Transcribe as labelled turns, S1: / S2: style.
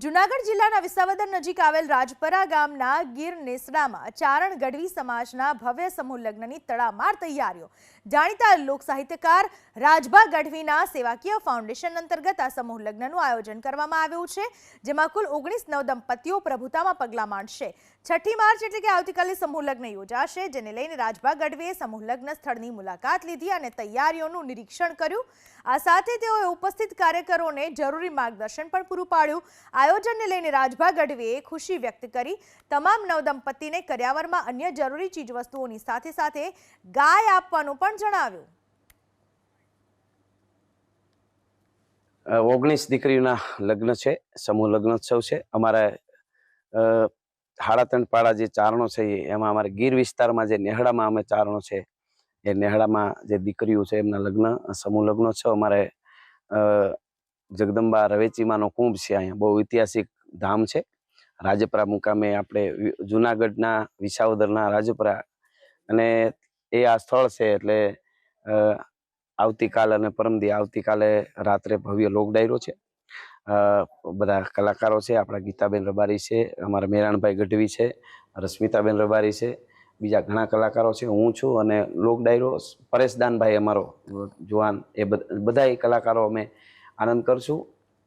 S1: જૂનાગઢ જિલ્લાના વિસાવદર નજીક આવેલ રાજપરા ગામના ગીર નેસડામાં ચારણ ગઢવી સમાજના ભવ્ય સમૂહ લગ્નની તડામાર તૈયારીઓ। જાણીતા લોક સાહિત્યકાર રાજભા ગઢવીના સેવાકીય ફાઉન્ડેશન અંતર્ગત આ સમૂહ લગ્નનું આયોજન કરવામાં આવ્યું છે, જેમાં કુલ 19 નવદંપતીઓ પ્રભુતામાં પગલાં માંડશે। 6મી માર્ચ એટલે કે આવતીકાલે સમૂહ લગ્ન યોજાશે, જેને લઈને રાજભા ગઢવીએ સમૂહ લગ્ન સ્થળની મુલાકાત લીધી અને તૈયારીઓનું નિરીક્ષણ કર્યું। આ સાથે તેઓએ ઉપસ્થિત કાર્યકરોને જરૂરી માર્ગદર્શન પણ પૂરું પાડ્યું। આયોજનને લઈને રાજભા ગઢવીએ ખુશી વ્યક્ત કરી। તમામ નવદંપતીને કર્યાવરમાં અન્ય જરૂરી ચીજવસ્તુઓની સાથે સાથે ગાય આપવાનું પણ જણાવ્યું।
S2: 19 દીકરીઓના લગ્ન છે, સમૂહ લગ્નોત્સવ છે। અમારા હાડાતણપાડા જે ચારણો છે એમાં અમારે ગીર વિસ્તારમાં જે નેહડામાં અમે ચારણો છે એ નેહડામાં જે દીકરીઓ છે એમના લગ્ન સમૂહ લગ્નોત્સવ અમારે જગદંબા રવેચીમાનો કુંભ છે। અહીંયા બહુ ઐતિહાસિક ધામ છે। રાજપરા મુકામે આપણે જૂનાગઢના વિસાવદરના રાજપરા અને એ આ સ્થળ છે। એટલે આવતીકાલ અને પરમદી આવતીકાલે રાત્રે ભવ્ય લોક ડાયરો છે। બધા કલાકારો છે, આપણા ગીતાબેન રબારી છે, અમારા મેરાણભાઈ ગઢવી છે, રશ્મિતાબેન રબારી છે, બીજા ઘણા કલાકારો છે, હું છું અને લોક ડાયરો પરેશદાનભાઈ અમારો જુવાન, એ બધા કલાકારો અમે આનંદ કરશું।